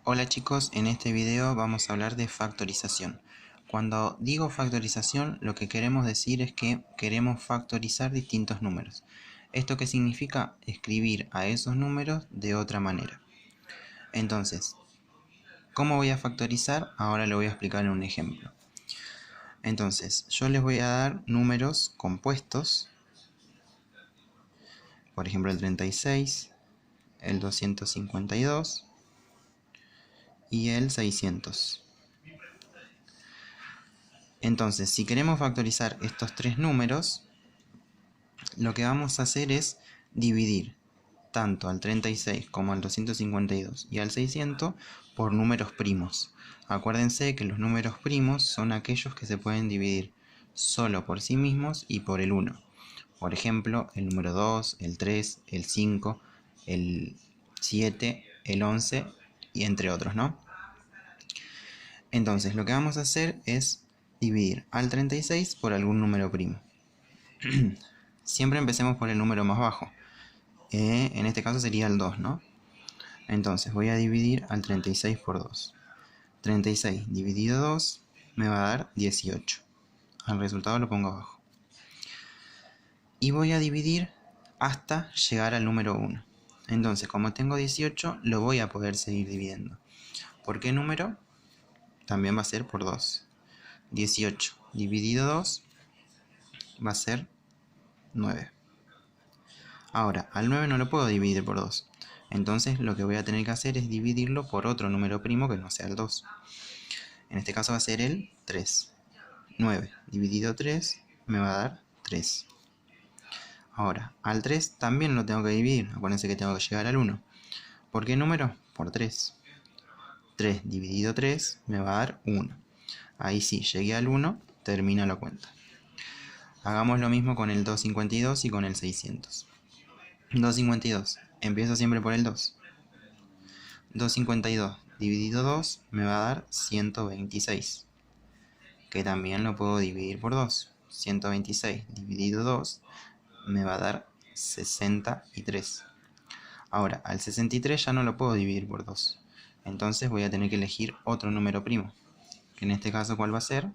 Hola chicos, en este video vamos a hablar de factorización. Cuando digo factorización, lo que queremos decir es que queremos factorizar distintos números. ¿Esto qué significa? Escribir a esos números de otra manera. Entonces, ¿cómo voy a factorizar? Ahora lo voy a explicar en un ejemplo. Entonces, yo les voy a dar números compuestos, por ejemplo el 36, el 252 y el 600. Entonces, si queremos factorizar estos tres números, lo que vamos a hacer es dividir tanto al 36 como al 252 y al 600 por números primos. Acuérdense que los números primos son aquellos que se pueden dividir solo por sí mismos y por el 1. Por ejemplo, el número 2, el 3, el 5, el 7, el 11 y entre otros, ¿no? Entonces, lo que vamos a hacer es dividir al 36 por algún número primo. Siempre empecemos por el número más bajo. En este caso sería el 2, ¿no? Entonces voy a dividir al 36 por 2. 36 dividido 2 me va a dar 18. Al resultado lo pongo abajo. Y voy a dividir hasta llegar al número 1. Entonces, como tengo 18, lo voy a poder seguir dividiendo. ¿Por qué número? También va a ser por 2. 18 dividido 2 va a ser 9. Ahora, al 9 no lo puedo dividir por 2. Entonces lo que voy a tener que hacer es dividirlo por otro número primo que no sea el 2. En este caso va a ser el 3. 9 dividido 3 me va a dar 3. Ahora, al 3 también lo tengo que dividir. Acuérdense que tengo que llegar al 1. ¿Por qué número? Por 3. 3 dividido 3 me va a dar 1. Ahí sí, llegué al 1, termina la cuenta. Hagamos lo mismo con el 252 y con el 600. 252. Empiezo siempre por el 2. 252 dividido 2 me va a dar 126. Que también lo puedo dividir por 2. 126 dividido 2 me va a dar 63. Ahora, al 63 ya no lo puedo dividir por 2. Entonces voy a tener que elegir otro número primo. Que en este caso, ¿cuál va a ser?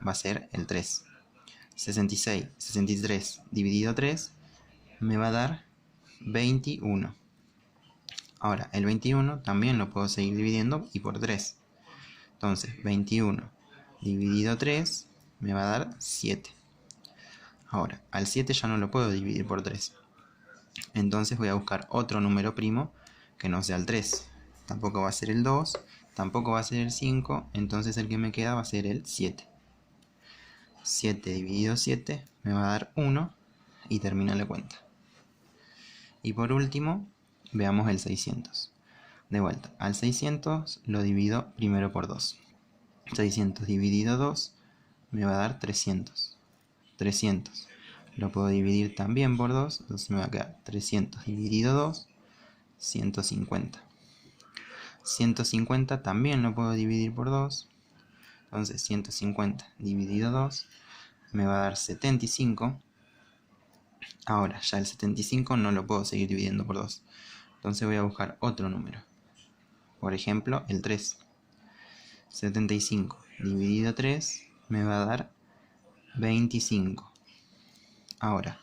Va a ser el 3. 63 dividido 3 me va a dar 21. Ahora, el 21 también lo puedo seguir dividiendo y por 3. Entonces, 21 dividido 3 me va a dar 7. Ahora, al 7 ya no lo puedo dividir por 3. Entonces voy a buscar otro número primo que no sea el 3. Tampoco va a ser el 2, tampoco va a ser el 5, entonces el que me queda va a ser el 7. 7 dividido 7 me va a dar 1 y termina la cuenta. Y por último, veamos el 600. De vuelta, al 600 lo divido primero por 2. 600 dividido 2 me va a dar 300. 300 lo puedo dividir también por 2, entonces me va a quedar 300 dividido 2, 150. 150 también lo puedo dividir por 2, entonces 150 dividido 2 me va a dar 75. Ahora, ya el 75 no lo puedo seguir dividiendo por 2, entonces voy a buscar otro número. Por ejemplo, el 3. 75 dividido 3 me va a dar 25. Ahora,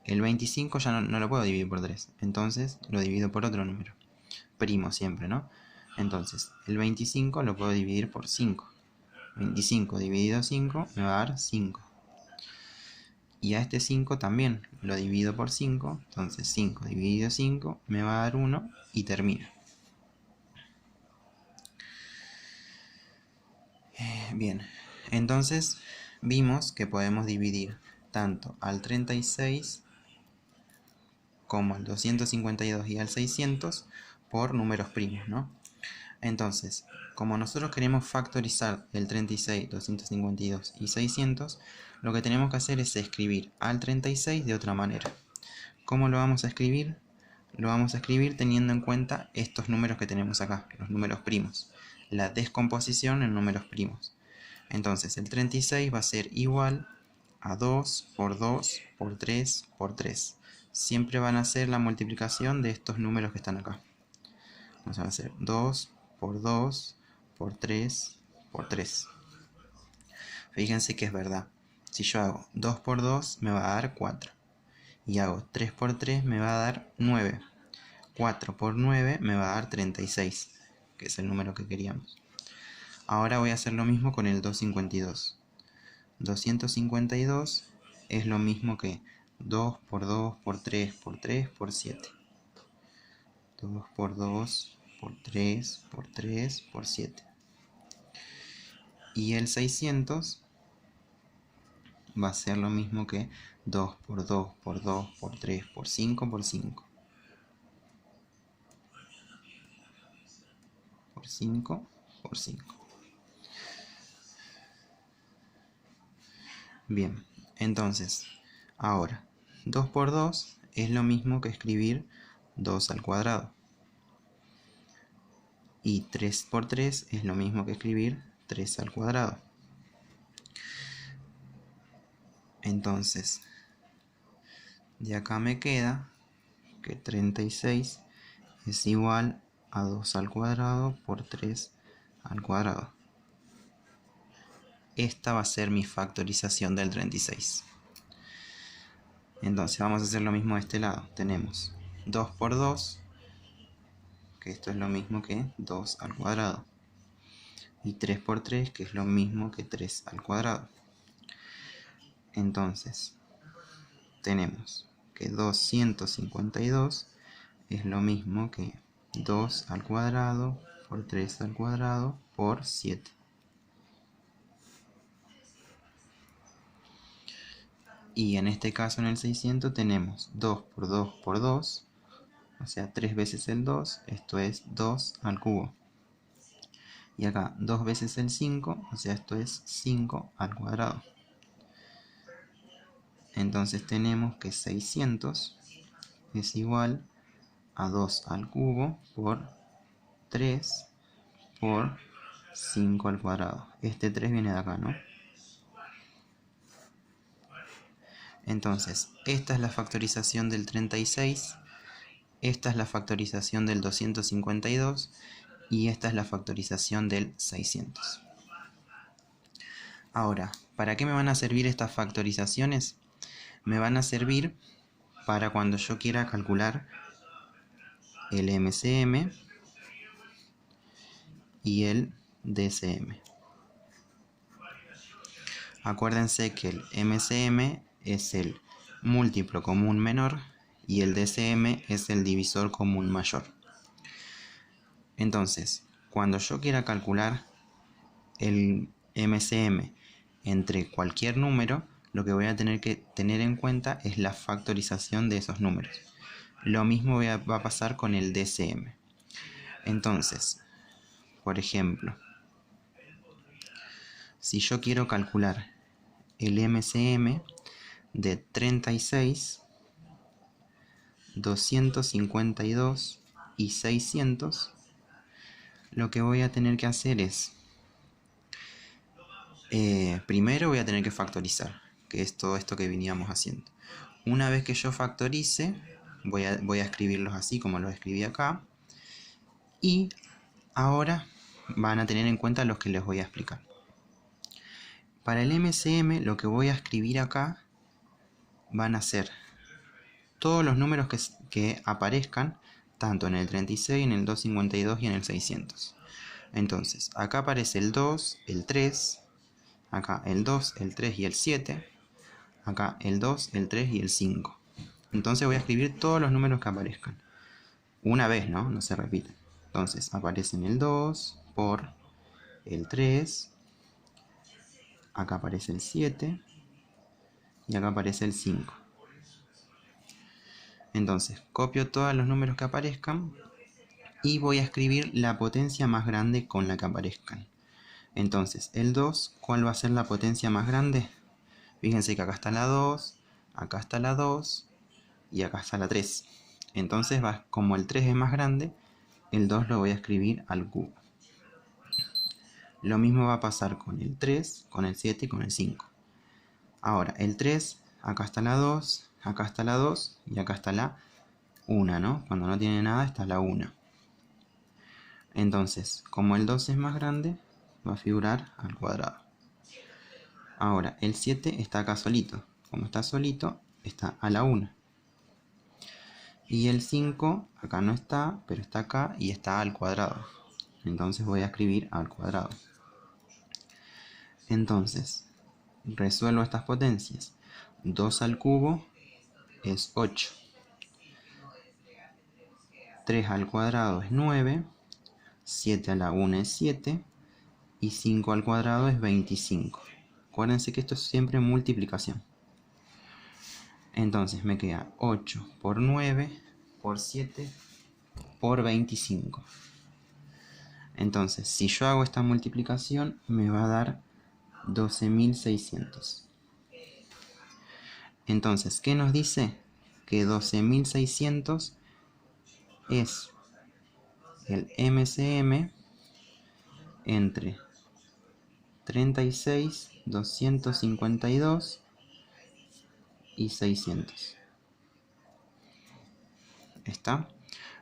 el 25 ya no lo puedo dividir por 3, entonces lo divido por otro número. Primo siempre, ¿no? Entonces, el 25 lo puedo dividir por 5. 25 dividido 5 me va a dar 5. Y a este 5 también lo divido por 5, entonces 5 dividido 5 me va a dar 1 y termina. Bien, entonces vimos que podemos dividir tanto al 36 como al 252 y al 600 por números primos, ¿no? Entonces, como nosotros queremos factorizar el 36, 252 y 600, lo que tenemos que hacer es escribir al 36 de otra manera. ¿Cómo lo vamos a escribir? Lo vamos a escribir teniendo en cuenta estos números que tenemos acá, los números primos. La descomposición en números primos. Entonces, el 36 va a ser igual a 2 por 2 por 3 por 3. Siempre van a ser la multiplicación de estos números que están acá. Entonces va a ser 2 por 2 por 3 por 3. Fíjense que es verdad. Si yo hago 2 por 2 me va a dar 4. Y hago 3 por 3 me va a dar 9. 4 por 9 me va a dar 36, que es el número que queríamos. Ahora voy a hacer lo mismo con el 252. 252 es lo mismo que 2 por 2 por 3 por 3 por 7. 2 por 2 por 3 por 3 por 7. Y el 600 va a ser lo mismo que 2 por 2 por 2 por 3 por 5 por 5. Por 5 por 5. Bien, entonces, ahora, 2 por 2 es lo mismo que escribir 2 al cuadrado. Y 3 por 3 es lo mismo que escribir 3 al cuadrado. Entonces, de acá me queda que 36 es igual a 2 al cuadrado por 3 al cuadrado. Esta va a ser mi factorización del 36. Entonces vamos a hacer lo mismo de este lado. Tenemos 2 por 2, que esto es lo mismo que 2 al cuadrado. Y 3 por 3, que es lo mismo que 3 al cuadrado. Entonces, tenemos que 252 es lo mismo que 2 al cuadrado por 3 al cuadrado por 7. Y en este caso en el 600 tenemos 2 por 2 por 2, o sea 3 veces el 2, esto es 2 al cubo. Y acá 2 veces el 5, o sea esto es 5 al cuadrado. Entonces tenemos que 600 es igual a 2 al cubo por 3 por 5 al cuadrado. Este 3 viene de acá, ¿no? Entonces, esta es la factorización del 36, esta es la factorización del 252 y esta es la factorización del 600. Ahora, ¿para qué me van a servir estas factorizaciones? Me van a servir para cuando yo quiera calcular el MCM y el DCM. Acuérdense que el MCM es el múltiplo común menor y el DCM es el divisor común mayor. Entonces, cuando yo quiera calcular el MCM entre cualquier número, lo que voy a tener que tener en cuenta es la factorización de esos números. Lo mismo va a pasar con el DCM. Entonces, por ejemplo, si yo quiero calcular el MCM de 36, 252 y 600, lo que voy a tener que hacer es, primero voy a tener que factorizar, que es todo esto que veníamos haciendo. Una vez que yo factorice, voy a escribirlos así como los escribí acá, y ahora van a tener en cuenta los que les voy a explicar. Para el MCM lo que voy a escribir acá van a ser todos los números que aparezcan tanto en el 36, en el 252 y en el 600. Entonces, acá aparece el 2, el 3, acá el 2, el 3 y el 7, acá el 2, el 3 y el 5. Entonces voy a escribir todos los números que aparezcan. Una vez, ¿no? No se repiten. Entonces aparecen el 2 por el 3, acá aparece el 7 y acá aparece el 5. Entonces copio todos los números que aparezcan y voy a escribir la potencia más grande con la que aparezcan. Entonces el 2, ¿cuál va a ser la potencia más grande? Fíjense que acá está la 2, acá está la 2 y acá está la 3. Entonces como el 3 es más grande, el 2 lo voy a escribir al cubo. Lo mismo va a pasar con el 3, con el 7 y con el 5. Ahora, el 3, acá está la 2, acá está la 2 y acá está la 1, ¿no? Cuando no tiene nada está la 1. Entonces, como el 2 es más grande, va a figurar al cuadrado. Ahora, el 7 está acá solito. Como está solito, está a la 1. Y el 5 acá no está, pero está acá y está al cuadrado. Entonces voy a escribir al cuadrado. Entonces, resuelvo estas potencias. 2 al cubo es 8. 3 al cuadrado es 9. 7 a la 1 es 7. Y 5 al cuadrado es 25. Acuérdense que esto es siempre multiplicación. Entonces me queda 8 por 9 por 7 por 25. Entonces, si yo hago esta multiplicación, me va a dar 12.600. Entonces, ¿qué nos dice? Que 12.600 es el MCM entre 36, 252 y 600. ¿Está?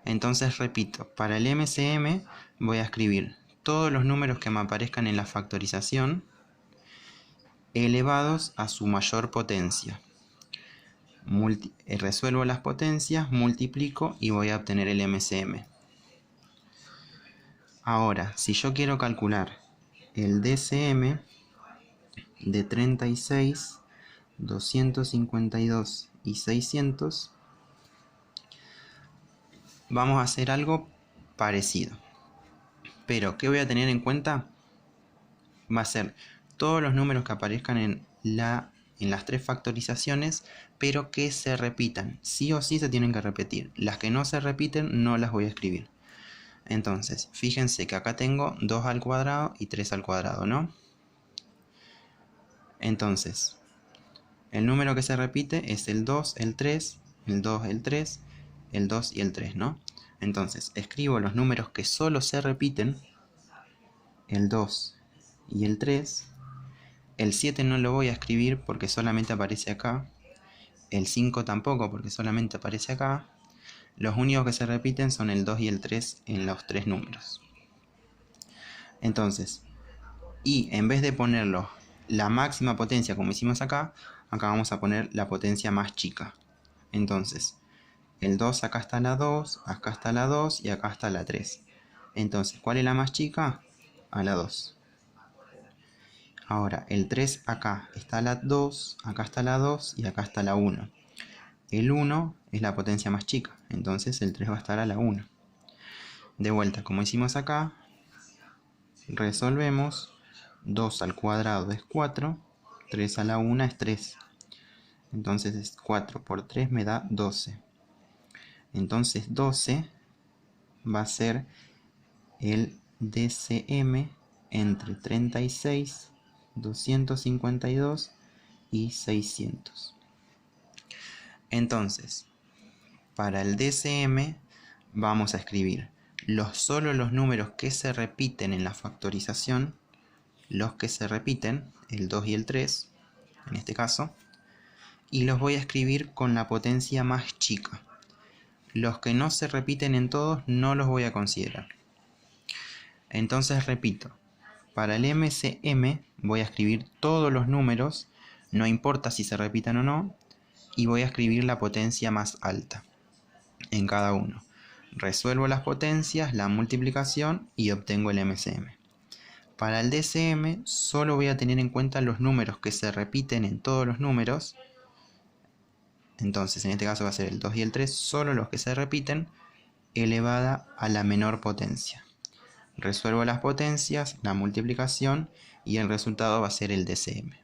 Entonces repito, para el MCM voy a escribir todos los números que me aparezcan en la factorización elevados a su mayor potencia. Resuelvo las potencias, multiplico y voy a obtener el MCM. Ahora, si yo quiero calcular el DCM de 36, 252 y 600, vamos a hacer algo parecido. Pero, ¿qué voy a tener en cuenta? Va a ser todos los números que aparezcan en las tres factorizaciones, pero que se repitan. Sí o sí se tienen que repetir. Las que no se repiten no las voy a escribir. Entonces, fíjense que acá tengo 2 al cuadrado y 3 al cuadrado, ¿no? Entonces, el número que se repite es el 2, el 3, el 2, el 3, el 2 y el 3, ¿no? Entonces, escribo los números que solo se repiten, el 2 y el 3. El 7 no lo voy a escribir porque solamente aparece acá. El 5 tampoco porque solamente aparece acá. Los únicos que se repiten son el 2 y el 3 en los tres números. Entonces, y en vez de ponerlo la máxima potencia como hicimos acá, acá vamos a poner la potencia más chica. Entonces, el 2 acá está la 2, acá está la 2 y acá está la 3. Entonces, ¿cuál es la más chica? A la 2. Ahora, el 3 acá está la 2, acá está la 2 y acá está la 1. El 1 es la potencia más chica, entonces el 3 va a estar a la 1. De vuelta, como hicimos acá, resolvemos. 2 al cuadrado es 4, 3 a la 1 es 3. Entonces es 4 por 3 me da 12. Entonces 12 va a ser el DCM entre 36, 252 y 600. Entonces, para el DCM vamos a escribir solo los números que se repiten en la factorización, los que se repiten, el 2 y el 3, en este caso, y los voy a escribir con la potencia más chica. Los que no se repiten en todos no los voy a considerar. Entonces repito, para el MCM voy a escribir todos los números, no importa si se repitan o no, y voy a escribir la potencia más alta en cada uno. Resuelvo las potencias, la multiplicación y obtengo el MCM. Para el DCM solo voy a tener en cuenta los números que se repiten en todos los números. Entonces en este caso va a ser el 2 y el 3, solo los que se repiten, elevada a la menor potencia. Resuelvo las potencias, la multiplicación y el resultado va a ser el DCM.